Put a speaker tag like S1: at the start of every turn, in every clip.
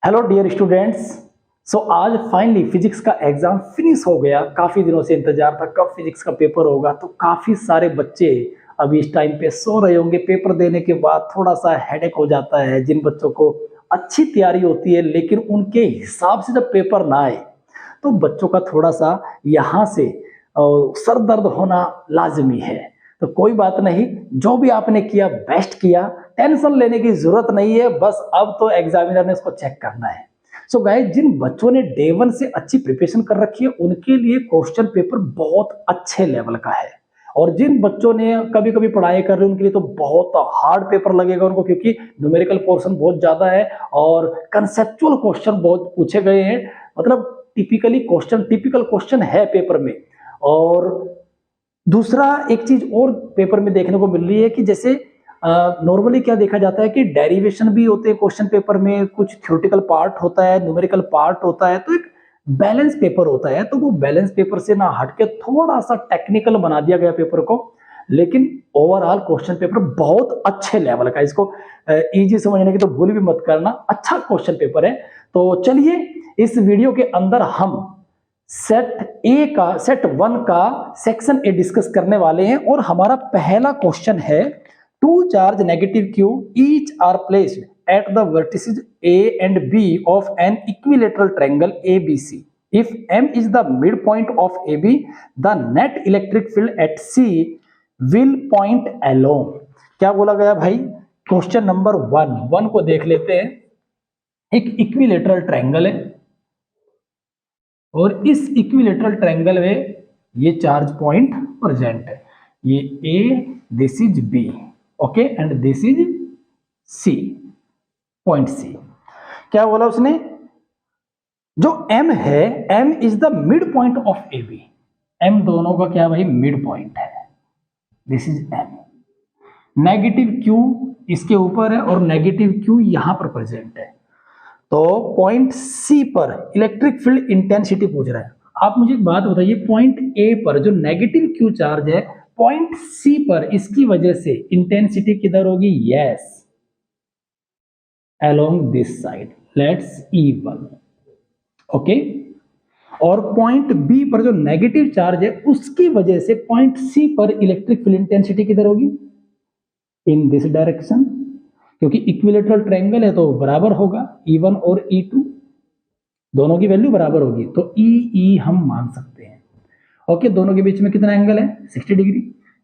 S1: Hello dear students. आज finally physics का exam finish हो गया। काफी दिनों से इंतजार था कब फिजिक्स का पेपर होगा। तो काफी सारे बच्चे अभी इस टाइम पे सो रहे होंगे। पेपर देने के बाद थोड़ा सा हेडेक हो जाता है। जिन बच्चों को अच्छी तैयारी होती है लेकिन उनके हिसाब से जब पेपर ना आए तो बच्चों का थोड़ा सा यहाँ से सर दर्द होना लाजमी है। तो कोई बात नहीं, जो भी आपने किया बेस्ट किया, टेंशन लेने की जरूरत नहीं है। बस अब तो एग्जामिनर ने इसको चेक करना है। गाइस, जिन बच्चों ने डे 1 से अच्छी प्रिपरेशन कर रखी है उनके लिए क्वेश्चन पेपर बहुत अच्छे लेवल का है। और जिन बच्चों ने कभी कभी पढ़ाई कर रहे हैं उनके लिए तो बहुत हार्ड पेपर लगेगा उनको, क्योंकि न्यूमेरिकल पोर्शन बहुत ज्यादा है और कंसेप्चुअल क्वेश्चन बहुत पूछे गए हैं। मतलब टिपिकल क्वेश्चन है पेपर में। और दूसरा एक चीज और पेपर में देखने को मिल रही है कि जैसे नॉर्मली क्या देखा जाता है कि डेरिवेशन भी होते हैं क्वेश्चन पेपर में, कुछ थ्योरेटिकल पार्ट होता है, न्यूमेरिकल पार्ट होता है, तो एक बैलेंस पेपर होता है। तो वो बैलेंस पेपर से ना हटके थोड़ा सा टेक्निकल बना दिया गया पेपर को। लेकिन ओवरऑल क्वेश्चन पेपर बहुत अच्छे लेवल का, इसको इजी समझने की तो भूल भी मत करना, अच्छा क्वेश्चन पेपर है। तो चलिए इस वीडियो के अंदर हम सेट 1 का सेक्शन ए डिस्कस करने वाले हैं। और हमारा पहला क्वेश्चन है, two charge negative q each are placed at the vertices A and B of an equilateral triangle ABC. If M is the midpoint of AB, the net electric field at C will point along. क्या बोला गया भाई? Question number 1 को देख लेते हैं। एक equilateral triangle है और इस इक्विलेटरल ट्रायंगल में ये चार्ज पॉइंट प्रेजेंट है। ये A, this is B, okay, and this is C, point C। क्या बोला उसने? जो M है, M is the mid point of AB। M दोनों का क्या भाई? मिड पॉइंट है। This is M। Negative Q इसके ऊपर है और नेगेटिव Q यहां पर प्रेजेंट है। तो पॉइंट C पर इलेक्ट्रिक फील्ड इंटेंसिटी पूछ रहा है। आप मुझे एक बात बताइए, पॉइंट A पर जो नेगेटिव Q चार्ज है, पॉइंट C पर इसकी वजह से इंटेंसिटी किधर होगी? Yes, along this side, let's E1, okay. और पॉइंट B पर जो नेगेटिव चार्ज है उसकी वजह से पॉइंट C पर इलेक्ट्रिक फील्ड इंटेंसिटी किधर होगी? इन दिस डायरेक्शन, क्योंकि इक्विलेटरल ट्रायंगल है तो बराबर होगा। E1 और E2 दोनों की वैल्यू बराबर होगी, तो E हम मान सकते हैं। ओके, दोनों के बीच में कितना एंगल है? 60 डिग्री।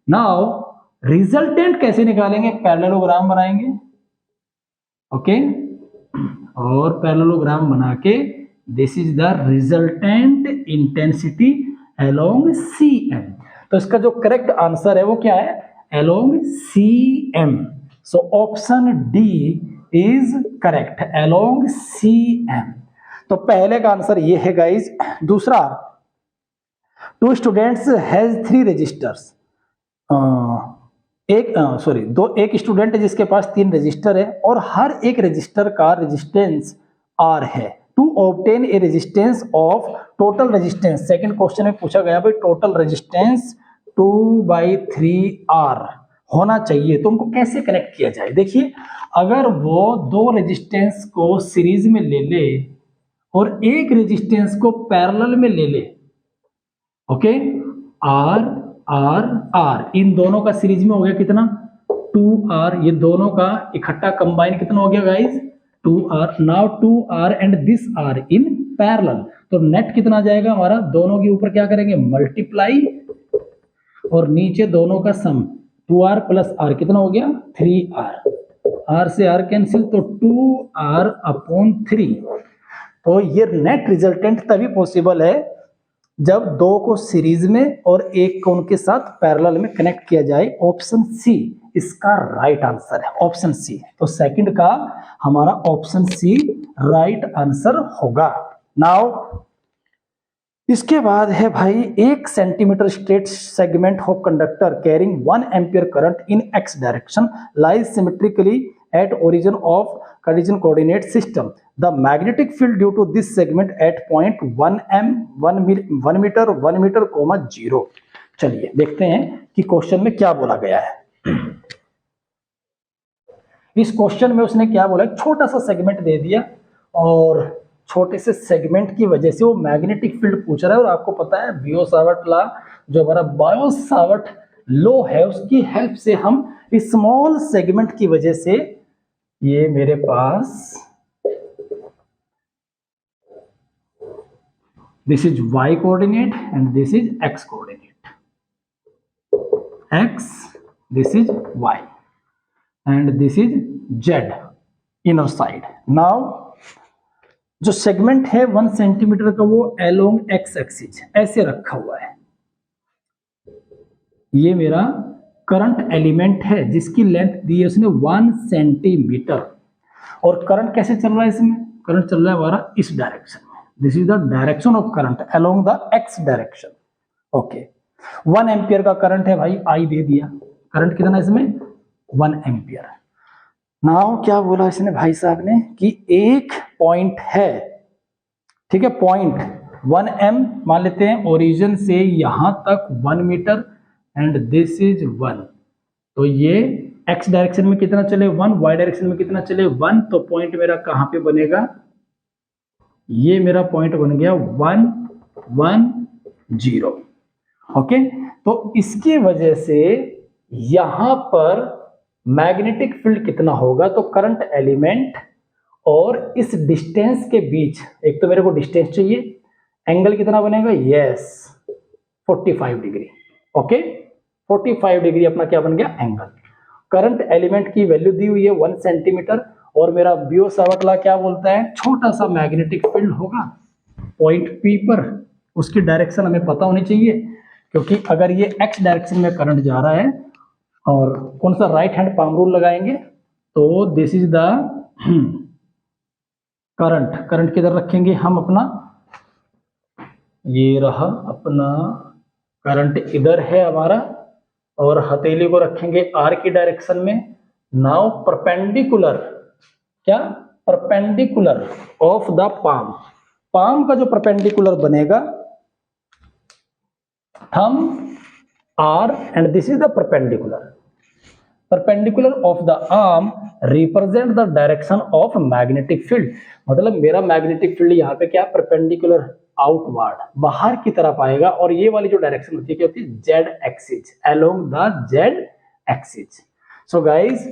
S1: नाउ रिजल्टेंट कैसे निकालेंगे? पैरेललोग्राम बनाएंगे, ओके, और पैरेललोग्राम बना के this is the resultant intensity along CM। तो इसका जो करेक्ट आंसर है वो क्या है? Along CM। So option D is correct, along CM। तो पहले का आंसर ये है गाइज। दूसरा, टू स्टूडेंट्स हैज 3 रजिस्टर्स। एक स्टूडेंट है जिसके पास 3 रजिस्टर है और हर एक रजिस्टर का रेजिस्टेंस R है। To obtain a resistance of total resistance, second question में पूछा गया भाई टोटल रेजिस्टेंस 2/3R होना चाहिए, तो उनको कैसे कनेक्ट किया जाए? देखिए, अगर वो 2 रेजिस्टेंस को सीरीज में ले ले और एक रेजिस्टेंस को पैरेलल में ले ले, ओके, R, इन दोनों का सीरीज में हो गया कितना? 2R। ये दोनों का इकट्ठा कंबाइन कितना हो गया guys? 2R। Now 2R and this R in parallel, तो नेट कितना जाएगा हमारा? दोनों के ऊपर क्या करेंगे? मल्टीप्लाई, और नीचे दोनों का सम 2R प्लस R कितना हो गया? 3R। R से R कैंसिल, तो 2R/3। तो ये नेट रिजल्टेंट तभी पॉसिबल है जब 2 को सीरीज में और एक को उनके साथ पैरेलल में कनेक्ट किया जाए। ऑप्शन C इसका राइट आंसर है, ऑप्शन C। तो सेकंड का हमारा ऑप्शन C राइट आंसर होगा। नाउ इसके बाद है भाई, 1 centimetre straight segment of conductor carrying 1 ampere current in x direction lies symmetrically at origin of Cartesian coordinate system. The magnetic field due to this segment at point 1 meter, 0. चलिए देखते हैं कि question में क्या बोला गया है। इस क्वेश्चन में उसने क्या बोला? छोटा सा सेगमेंट दे दिया और छोटे से सेगमेंट की वजह से वो मैग्नेटिक फील्ड पूछ रहा है। और आपको पता है बियो-सावर्ट लॉ, जो हमारा बायो-सावर्ट लॉ है, उसकी हेल्प से हम स्मॉल सेगमेंट की वजह से, ये मेरे पास this is y coordinate and this is x coordinate, x, this is y and this is z inner side. Now जो सेगमेंट है 1 सेंटीमीटर का, वो अलोंग x एक्सिस ऐसे रखा हुआ है। ये मेरा करंट एलिमेंट है जिसकी लेंथ दी है उसने 1 सेंटीमीटर। और करंट कैसे चल रहा है इसमें? करंट चल रहा है हमारा इस डायरेक्शन में। This is the direction of current along the x direction. Okay, 1 ampere का करंट है भाई, आई दे दिया। करंट कितना है इसमें? 1 एम्पियर। नाउ क्या बोला इसने भाई साहब ने कि एक पॉइंट है, ठीक है, पॉइंट 1 m मान लेते हैं, ओरिजिन से यहां तक 1 मीटर एंड दिस इज 1। तो ये x डायरेक्शन में कितना चले? 1, y डायरेक्शन में कितना चले? 1। तो पॉइंट मेरा कहां पे बनेगा? ये मेरा पॉइंट बन गया 1 1 0। ओके, तो इसकी वजह से यहां पर मैग्नेटिक फील्ड कितना होगा? तो करंट एलिमेंट और इस डिस्टेंस के बीच, एक तो मेरे को डिस्टेंस चाहिए, एंगल कितना बनेगा? Yes, 45 degree. ओके, 45 डिग्री अपना क्या बन गया? एंगल। करंट एलिमेंट की वैल्यू दी हुई है 1 सेंटीमीटर और मेरा बियो-सावर्ट लॉ क्या बोलता है? छोटा सा मैग्नेटिक फील्ड होगा पॉइंट P पर, उसकी डायरेक्शन हमें पता होनी चाहिए, क्योंकि अगर ये x डायरेक्शन में करंट जा रहा है और कौन सा राइट हैंड पाम रूल लगाएंगे, तो this is the current. Current किधर रखेंगे हम अपना? ये रहा अपना करंट, इधर है हमारा, और हथेली को रखेंगे r की डायरेक्शन में। नाउ परपेंडिकुलर, क्या? Perpendicular of the palm. Palm का जो परपेंडिकुलर बनेगा, हम r and this is the perpendicular of the arm represent the direction of magnetic field। मतलब मेरा मैग्नेटिक फील्ड यहाँ पे क्या? परपेंडिकुलर, आउटवर्ड, बाहर की तरफ आएगा। और ये वाली जो डायरेक्शन होती है क्या होती है? z axis, along the z axis. So guys,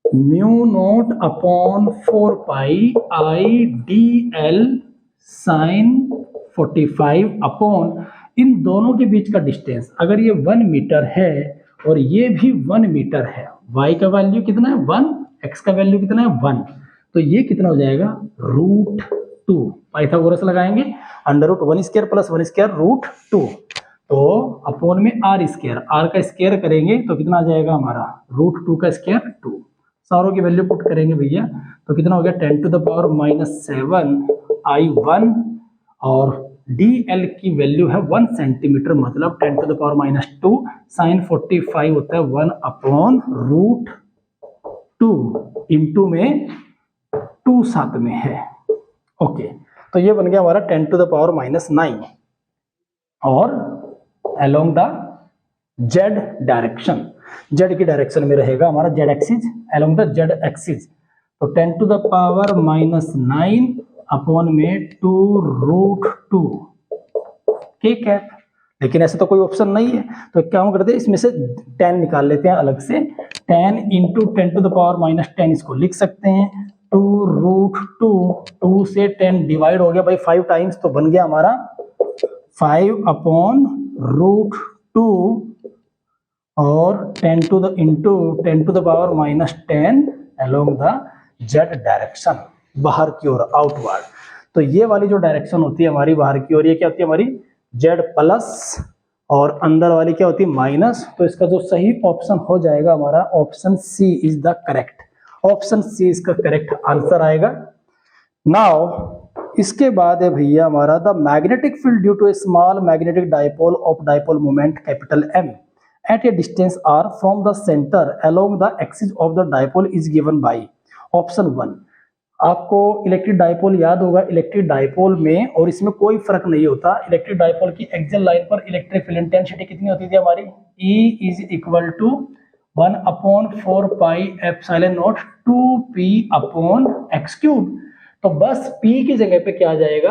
S1: mu not upon 4 pi I D L sine 45 upon इन दोनों के बीच का डिस्टेंस, अगर ये 1 मीटर है और ये भी 1 मीटर है, y का वैल्यू कितना है? 1, x का वैल्यू कितना है? 1। तो ये कितना हो जाएगा? √2। पाइथागोरस लगाएंगे, √1² + 1² √2। तो अपॉन में r स्क्वायर, r का स्क्वायर करेंगे तो कितना आ जाएगा हमारा? √2 का स्क्वायर 2। सारों की वैल्यू पुट करेंगे भैया, तो कितना हो गया? 10⁻⁷ I1 और dl की वैल्यू है 1 सेंटीमीटर, मतलब 10⁻⁻2 साइन 45 होता है 1/√2 इंटू में 2 साथ में है। ओके, तो ये बन गया हमारा 10⁻⁹ और along the z direction, z की डायरेक्शन में रहेगा हमारा z axis, along the z axis. तो 10⁻⁹ अपॉन में 2√2 ठीक है। लेकिन ऐसा तो कोई ऑप्शन नहीं है, तो क्या हम करते हैं, इसमें से 10 निकाल लेते हैं अलग से। 10 इंटू 10⁻⁻10 इसको लिख सकते हैं 2√2, 2 से 10 डिवाइड हो गया भाई 5 टाइम्स, तो बन गया हमारा 5/√2 और 10⁻⁻10 अलोंग द z डायरेक्शन, बाहर की ओर, आउटवर्ड। तो ये वाली जो डायरेक्शन होती है हमारी बाहर की ओर, ये क्या होती है हमारी z प्लस, और अंदर वाली क्या होती है माइनस। तो इसका जो सही ऑप्शन हो जाएगा हमारा option C is the correct, option C इसका करेक्ट आंसर आएगा। नाउ इसके बाद है भैया हमारा the magnetic field due to a small magnetic dipole of dipole moment capital M at a distance r from the centre along the axis of the dipole is given by option 1। आपको electric dipole याद होगा, electric dipole में, और इसमें कोई फर्क नहीं होता, इलेक्ट्रिक डाइपोल की एक्सियल लाइन पर इलेक्ट्रिक फील्ड इंटेंसिटी कितनी होती थी हमारी? E is equal to 1/4 pi epsilon naught 2p upon x cube. तो बस P की जगह पे क्या आ जाएगा,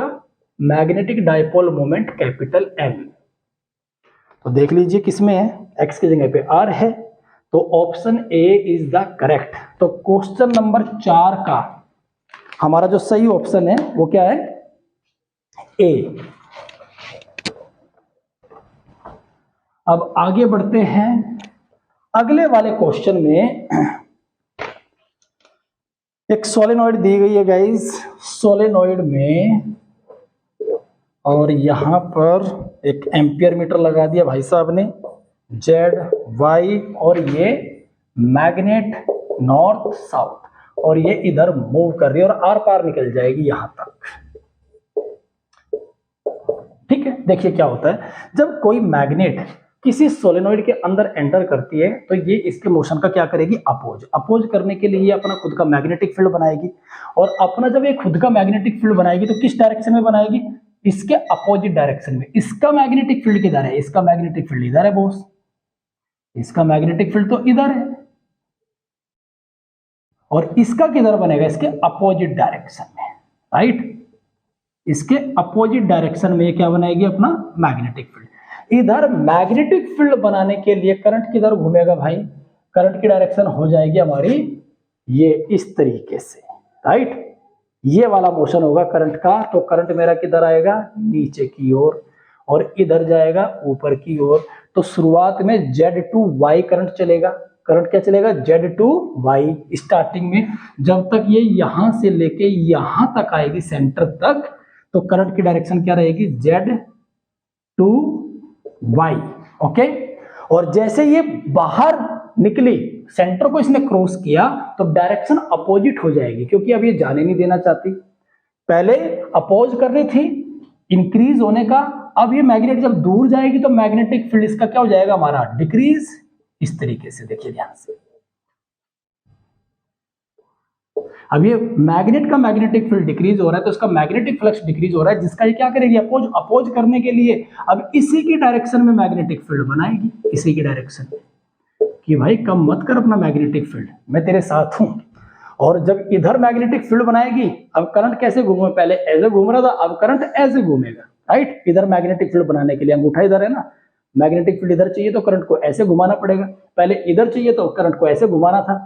S1: magnetic dipole moment capital M। तो देख लीजिए किसमें है, x की जगह पे R है, तो option A is the correct. तो क्वेश्चन नंबर 4 का हमारा जो सही ऑप्शन है वो क्या है, A। अब आगे बढ़ते हैं अगले वाले क्वेश्चन में। एक सोलेनॉइड दी गई है गाइस, सोलेनॉइड में, और यहां पर एक एम्पियर मीटर लगा दिया भाई साहब ने, जेड वाई, और ये मैग्नेट नॉर्थ साउथ, और ये इधर मूव कर रही है और आर पार निकल जाएगी यहां तक। ठीक है, देखिए क्या होता है, जब कोई मैग्नेट किसी सोलेनॉइड के अंदर एंटर करती है तो ये इसके मोशन का क्या करेगी, अपोज करने के लिए ये अपना खुद का मैग्नेटिक फील्ड बनाएगी, और अपना जब ये खुद का मैग्नेटिक फील्ड बनाएगी तो किस डायरेक्शन में बनाएगी, इसके अपोजिट डायरेक्शन में। इसका मैग्नेटिक फील्ड किधर है, इसका मैग्नेटिक फील्ड इधर है बॉस, इसका मैग्नेटिक फील्ड तो इधर है, और इसका किधर बनेगा, इसके अपोजिट डायरेक्शन में, राइट। इसके अपोजिट डायरेक्शन में ये क्या बनाएगी, अपना मैग्नेटिक फील्ड। इधर मैग्नेटिक फील्ड बनाने के लिए करंट किधर घूमेगा भाई, करंट की डायरेक्शन हो जाएगी हमारी ये इस तरीके से, राइट। ये वाला मोशन होगा करंट का, तो करंट मेरा किधर आएगा, नीचे की ओर, और इधर जाएगा ऊपर की ओर। तो शुरुआत में Z2Y करंट चलेगा, करंट क्या चलेगा, Z2Y स्टार्टिंग में, जब तक ये यहां से लेके यहां तक आएगी सेंटर तक, तो करंट की डायरेक्शन क्या रहेगी, Z2Y। ओके, और जैसे ये बाहर निकली, सेंटर को इसने क्रॉस किया, तो डायरेक्शन अपोजिट हो जाएगी, क्योंकि अब ये जाने नहीं देना चाहती। पहले अपोज कर रही थी इंक्रीज होने का, अब ये मैग्नेट जब दूर जाएगी तो मैग्नेटिक फील्ड इसका क्या हो जाएगा, हमारा डिक्रीज, इस तरीके से। देखिए ध्यान से, अब ये मैग्नेट का मैग्नेटिक फील्ड डिक्रीज हो रहा है, तो इसका मैग्नेटिक फ्लक्स डिक्रीज हो रहा है, जिसका ये क्या करेगी, अपोज करने के लिए अब इसी की डायरेक्शन में मैग्नेटिक फील्ड बनाएगी, इसी की डायरेक्शन में, कि भाई कम मत कर अपना मैग्नेटिक फील्ड, मैं तेरे साथ हूं। और जब इधर मैग्नेटिक फील्ड बनाएगी, अब करंट कैसे घूमे, पहले ऐसे घूम रहा था, अब करंट ऐसे घूमेगा, राइट। इधर मैग्नेटिक फील्ड बनाने के लिए अंगूठा इधर है ना, मैग्नेटिक फील्ड इधर चाहिए तो करंट को ऐसे घुमाना पड़ेगा, पहले इधर चाहिए तो करंट को ऐसे घुमाना था।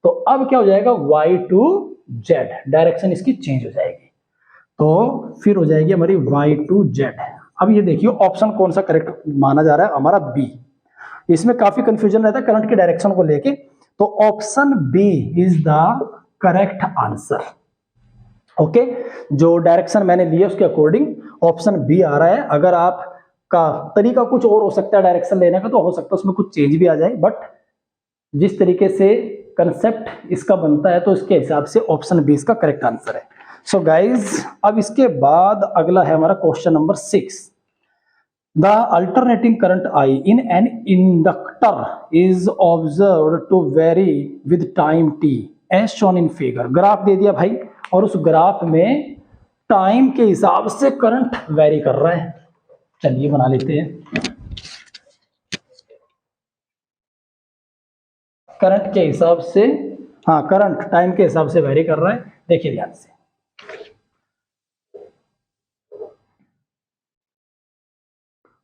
S1: तो अब क्या हो जाएगा, Y to Z, डायरेक्शन इसकी चेंज हो जाएगी, तो फिर हो जाएगी हमारी Y to Z। अब ये देखिए ऑप्शन कौन सा करेक्ट माना जा रहा है, हमारा B। इसमें काफी कंफ्यूजन रहता है करंट के डायरेक्शन को लेके, तो option B is the correct answer. Okay, जो डायरेक्शन मैंने लिया उसके अकॉर्डिंग ऑप्शन B आ रहा है। अगर आपका तरीका कुछ और हो सकता है डायरेक्शन लेने का, तो हो सकता है उसमें कुछ चेंज भी आ जाए, बट जिस तरीके से कंसेप्ट इसका बनता है, तो इसके हिसाब से ऑप्शन B इसका करेक्ट आंसर है। सो गाइज, अब इसके बाद अगला है हमारा question number 6। The alternating current I in an inductor is observed to vary with time t as shown in figure। Graph दे दिया भाई, और उस ग्राफ में टाइम के हिसाब से करंट वेरी कर रहा है। चलिए बना लेते हैं, करंट के हिसाब से, हाँ करंट टाइम के हिसाब से वेरी कर रहा है। देखिए ध्यान से,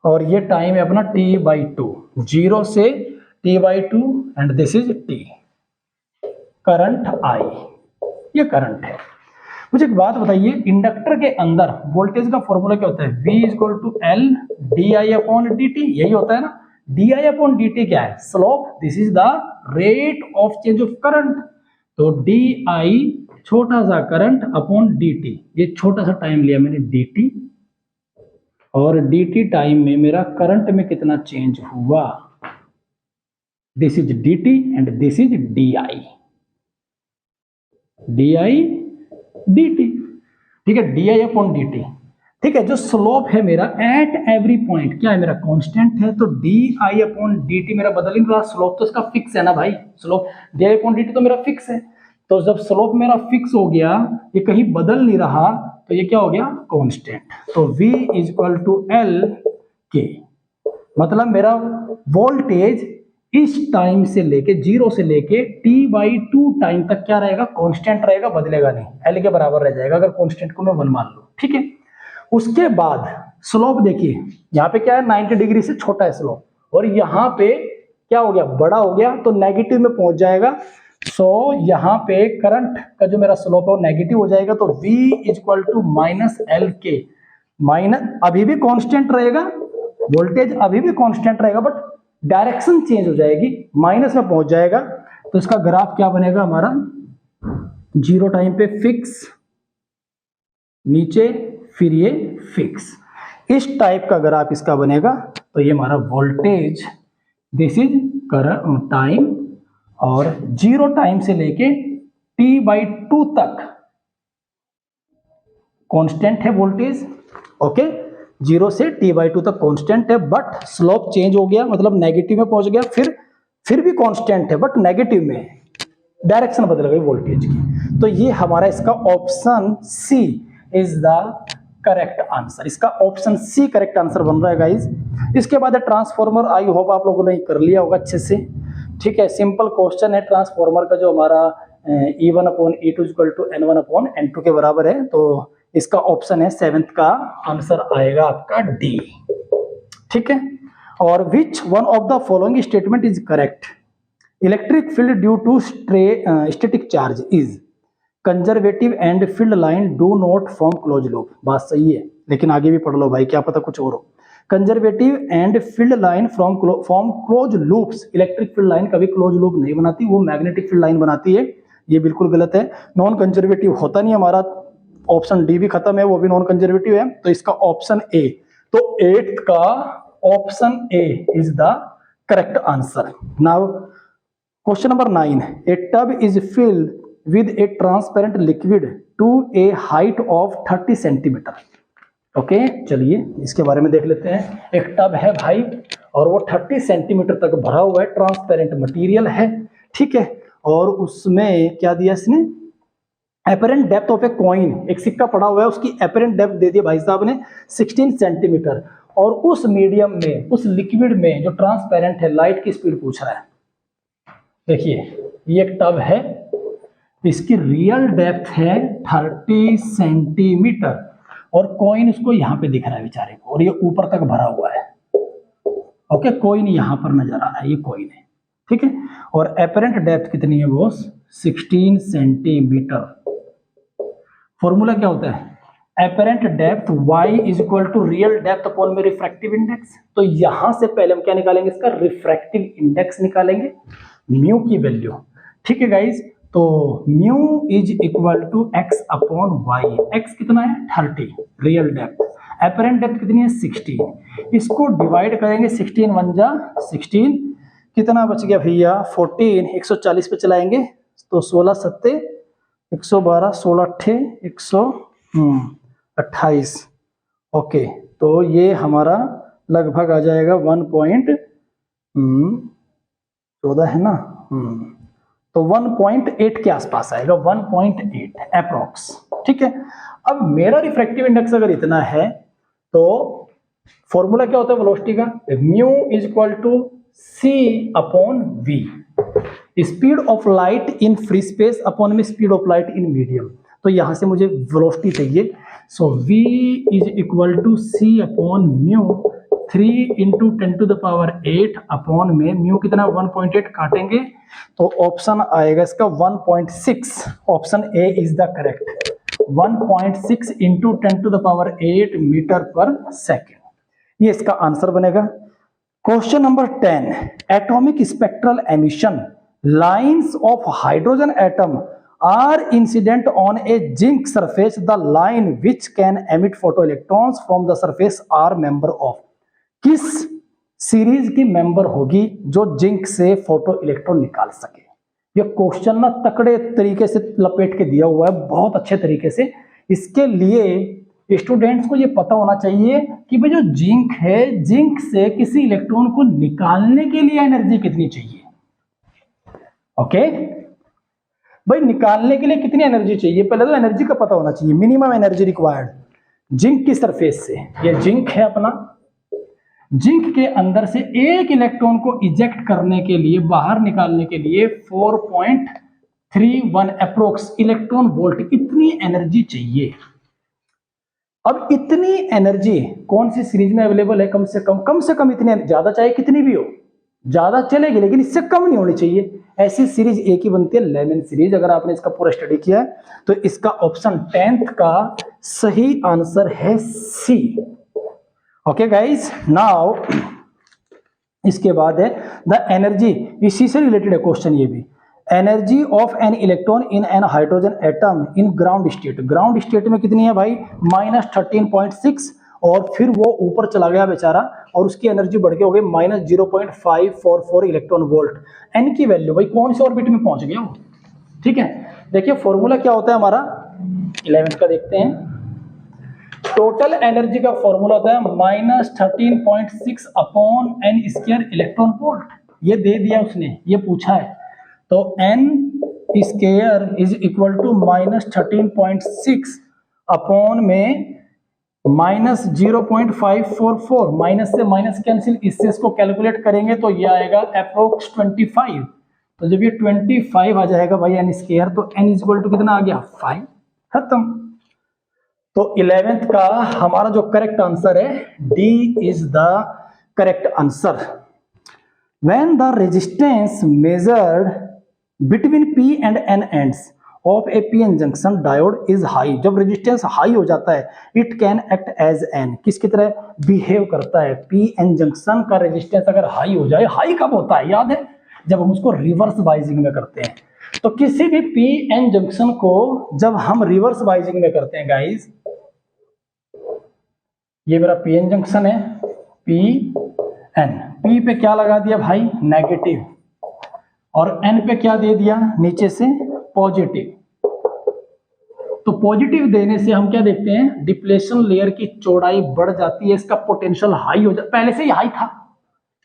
S1: और ये टाइम है अपना t/2, 0 से t/2, and this is t। Current I, ये करंट है। मुझे एक बात बताइए, इंडक्टर के अंदर वोल्टेज का फॉर्मूला क्या होता है, V = L di/dt, यही होता है ना। di/dt क्या है, slope, this is the rate of change of current. तो di छोटा सा करंट अपॉन dt, ये छोटा सा टाइम लिया मैंने dt, और dt टाइम में मेरा करंट में कितना चेंज हुआ, this is dt and this is di dt, ठीक है, di/dt। ठीक है, जो स्लोप है मेरा एट एवरी पॉइंट क्या है, मेरा कांस्टेंट है, तो di/dt मेरा बदल नहीं रहा, स्लोप तो इसका फिक्स है ना भाई, स्लोप di/dt तो मेरा फिक्स है। तो जब स्लोप मेरा फिक्स हो गया, ये कहीं बदल नहीं रहा, तो ये क्या हो गया, कांस्टेंट। तो V = L K, मतलब मेरा वोल्टेज इस टाइम से लेके 0 से लेके t/2 टाइम तक क्या रहेगा, कांस्टेंट रहेगा, बदलेगा नहीं, एल के बराबर रह जाएगा अगर कांस्टेंट को मैं 1 मान लूं, ठीक है। उसके बाद स्लोप देखिए, यहाँ पे क्या है 90 डिग्री से छोटा है स्लोप, और यहाँ पे क्या हो गया, बड़ा हो गया, तो नेगेटिव में पहुंच जाएगा। सो यहाँ पे करंट का जो मेरा स्लोप है वो नेगेटिव हो जाएगा, तो V equal to -LK, minus अभी भी कांस्टेंट रहेगा, वोल्टेज अभी भी कांस्टेंट रहेगा, बट डायरेक्शन चेंज हो जाएगी, माइनस में पहुंच जाएगा। तो इसका ग्राफ क्या बनेगा हमारा, 0 टाइम पे फिक्स, नीचे फिर ये फिक्स, इस टाइप का ग्राफ इसका बनेगा। तो ये हमारा voltage, this is current time, और 0 टाइम से लेके t/2 तक कांस्टेंट है वोल्टेज, ओके, 0 से t/2 तक कांस्टेंट है, बट स्लोप चेंज हो गया, मतलब नेगेटिव में पहुंच गया, फिर भी कांस्टेंट है बट नेगेटिव में, डायरेक्शन बदल गई वोल्टेज की। तो ये हमारा इसका option C is the correct answer, इसका ऑप्शन सी करेक्ट आंसर बन रहा है गाइज। इसके बाद है ट्रांसफॉर्मर, आई होप आप लोगों ने कर लिया होगा अच्छे से, ठीक है। सिंपल क्वेश्चन है ट्रांसफॉर्मर का, जो हमारा E1/E2 = N1/N2 के बराबर है। तो इसका ऑप्शन है 7th का आंसर आएगा आपका डी, ठीक है। और which one of the following statement is correct, electric field due to static charge is conservative and field line do not form close loop. बात सही है, लेकिन आगे भी पढ़ लो भाई, क्या पता कुछ और हो। Conservative and field line form close loops, electric field line कभी क्लोज लूप नहीं बनाती, वो मैग्नेटिक फील्ड लाइन बनाती है, ये बिल्कुल गलत है। नॉन कंजर्वेटिव होता नहीं, हमारा ऑप्शन डी भी खत्म है, वो भी नॉन कंजर्वेटिव है। तो इसका ऑप्शन ए, तो 8th का option A is the correct answer. Now question number 9, A tub is filled with a transparent liquid to a height of 30 centimetre. Okay, चलिए इसके बारे में देख लेते हैं। एक टब है भाई, और वो 30 सेंटीमीटर तक भरा हुआ है, ट्रांसपेरेंट मटेरियल है, ठीक है। और उसमें क्या दिया इसने, apparent depth of a coin, एक सिक्का पड़ा हुआ है, उसकी एपरेंट डेप्थ दे दिया भाई साहब ने 16 सेंटीमीटर। और उस मीडियम में, उस लिक्विड में जो ट्रांसपेरेंट है, लाइट की स्पीड पूछ रहा है। देखिए ये एक टब है, इसकी रियल डेप्थ है 30 सेंटीमीटर, और कॉइन उसको यहाँ पे दिख रहा है बेचारे को, और ये ऊपर तक भरा हुआ है, ओके। कॉइन यहाँ पर नजर आ रहा है, ये कॉइन है, ठीक है। और एपरेंट डेप्थ कितनी है वो, 16 सेंटीमीटर। फॉर्मूला क्या होता है, apparent depth y = real depth upon में रिफ्रैक्टिव इंडेक्स। तो यहां से पहले हम क्या निकालेंगे, इसका रिफ्रैक्टिव इंडेक्स निकालेंगे, म्यू की वैल्यू, ठीक है गाइज। तो mu is equal to x/y, x कितना है 30, रियल डेप्थ, एपरेंट डेप्थ कितनी है 16, इसको डिवाइड करेंगे, 16 1 जा 16, कितना बच गया भैया 14, 140 पे चलाएंगे तो 16 7 112, 16 8 128, ओके। तो ये हमारा लगभग आ जाएगा 1.14 है ना, तो 1.8 के आसपास आएगा, 1.8 अप्रॉक्स, ठीक है। अब मेरा रिफ्रैक्टिव इंडेक्स अगर इतना है, तो फॉर्मूला क्या होता है वेलोसिटी का, mu is equal to c/v, speed of light in free space upon में speed of light in medium. तो यहां से मुझे वेलोसिटी चाहिए, so v is equal to c/μ 3 × 10⁸ upon में म्यू कितना 1.8 काटेंगे तो ऑप्शन आएगा इसका 1.6, option A is the correct, 1.6 × 10⁸ metre पर सेकेंड, ये इसका आंसर बनेगा। Question number 10, atomic spectral emission lines of hydrogen atom are incident on a zinc surface, the line which can emit photo electrons from the surface are member of. किस series की member होगी जो zinc से photo electron निकाल सके। ये question ना तकड़े तरीके से लपेट के दिया हुआ है, बहुत अच्छे तरीके से। इसके लिए स्टूडेंट्स को ये पता होना चाहिए कि भाई जो जिंक है, जिंक से किसी इलेक्ट्रॉन को निकालने के लिए एनर्जी कितनी चाहिए, ओके भाई, निकालने के लिए कितनी एनर्जी चाहिए, पहले तो एनर्जी का पता होना चाहिए, मिनिमम एनर्जी रिक्वायर्ड जिंक की सरफेस से। ये जिंक है अपना, जिंक के अंदर से एक इलेक्ट्रॉन को इजेक्ट करने के लिए, बाहर निकालने के लिए 4.31 अप्रोक्स इलेक्ट्रॉन वोल्ट इतनी एनर्जी चाहिए। अब इतनी एनर्जी कौन सी सीरीज में अवेलेबल है? कम से कम इतनी, ज्यादा चाहे कितनी भी हो, ज्यादा चलेगी लेकिन इससे कम नहीं होनी चाहिए। ऐसी सीरीज एक ही बनती है, लेमन सीरीज। अगर आपने इसका पूरा स्टडी किया है तो इसका ऑप्शन 10th का सही आंसर है सी। ओके गाइस, नाउ इसके बाद है द एनर्जी, इसी से रिलेटेड है क्वेश्चन ये भी। Energy of an electron in an hydrogen atom in ground state. Ground state में कितनी है भाई? -13.6, और फिर वो ऊपर चला गया बेचारा और उसकी एनर्जी बढ़ के हो गई -0.544 इलेक्ट्रॉन वोल्ट। एन की वैल्यू भाई कौन से ऑर्बिट में पहुंच गया वो? ठीक है, देखिए फॉर्मूला क्या होता है हमारा 11th का देखते हैं। टोटल एनर्जी का फॉर्मूला होता है -13.6 upon n square electron volt. ये दे दिया उसने, ये पूछा है, तो n square is equal to -13.6 upon में -0.544, माइनस से माइनस कैंसिल, इससे इसको कैलकुलेट करेंगे तो ये आएगा अप्रोक्स 25। तो जब ये 25 आ जाएगा भाई एन स्क्वायर, तो एन इज इक्वल टू कितना आ गया? 5। खत्म। तो 11th का हमारा जो करेक्ट आंसर है D is the correct answer. When the resistance measured between P and N ends of a PN junction diode is high. जब रेजिस्टेंस हाई हो जाता है, it can act as an, किसकी तरह बिहेव करता है? PN junction का resistance अगर हाई हो जाए, हाई कब होता है याद है? जब हम उसको रिवर्स बाइजिंग में करते हैं। तो किसी भी PN जंक्शन को जब हम रिवर्स बाइजिंग में करते हैं गाइस, ये मेरा PN जंक्शन है, PN, P पे क्या लगा दिया भाई? नेगेटिव, और N पे क्या दे दिया? नीचे से पॉजिटिव। तो पॉजिटिव देने से हम क्या देखते हैं? डिप्लेशन लेयर की चौड़ाई बढ़ जाती है, इसका पोटेंशियल हाई हो जाता, पहले से ही हाई था,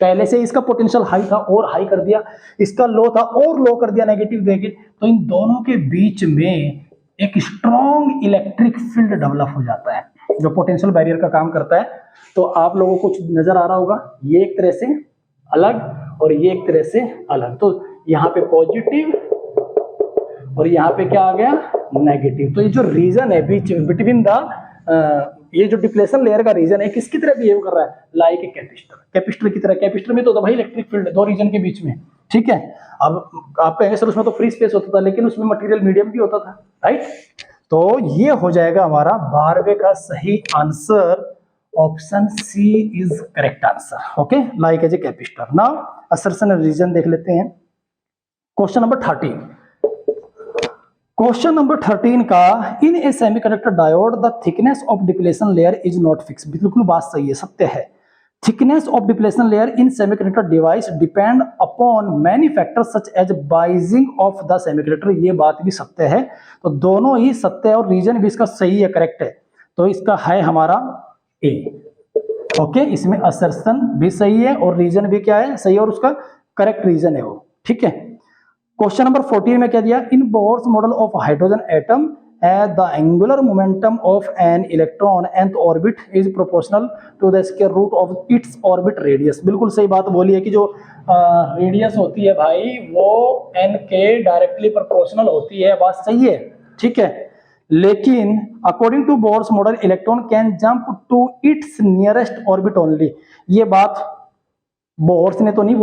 S1: पहले से इसका पोटेंशियल हाई था और हाई कर दिया, इसका लो था और लो कर दिया नेगेटिव देके। तो इन दोनों के बीच में एक स्ट्रॉन्ग इलेक्ट्रिक फील्ड डेवलप हो जाता है जो पोटेंशियल बैरियर का काम करता है। तो आप लोगों को कुछ नजर आ रहा होगा, ये एक तरह से अलग और ये एक तरह से अलग। तो यहाँ पे पॉजिटिव और यहाँ पे क्या आ गया? नेगेटिव। तो ये जो रीजन है बीच बिटवीन द ये जो डिप्लेशन लेयर का रीजन है किसकी तरह बिहेव कर रहा है? लाइक ए कैपेसिटर, कैपेसिटर की तरह। कैपेसिटर में तो भाई इलेक्ट्रिक फील्ड दो रीजन के बीच में, ठीक है। अब आप कहेंगे सर उसमें तो फ्री स्पेस होता था, लेकिन उसमें मटेरियल मीडियम भी होता था, राइट। तो ये हो जाएगा हमारा 12वें का सही answer, option C is correct answer. Okay, like as a capacitor. Now assertion and reason देख लेते हैं। Question number 13। क्वेश्चन नंबर 13 का, in a semiconductor diode the thickness of depletion layer is not fix. बिल्कुल बात सही है, सत्य है। Thickness of depletion layer in semiconductor device depend upon many factors such as biasing of the semiconductor. ये बात भी सत्य है। तो दोनों ही सत्य है और रीजन भी इसका सही है, करेक्ट है। तो इसका है हमारा ए। ओके, इसमें असर्शन भी सही है और रीजन भी क्या है? सही है, और उसका करेक्ट रीजन है वो, ठीक है। क्वेश्चन नंबर 14 में क्या दिया? In Bohr's model of hydrogen atom the angular momentum of an electron nth orbit is proportional to the square root of its orbit radius. बिल्कुल सही बात बोली है कि जो रेडियस होती है भाई वो n के डायरेक्टली प्रोपोर्शनल होती है, बात सही है, ठीक है। लेकिन according to Bohr's model electron can jump to its nearest orbit only. ये बात बोर्स ने तो नहीं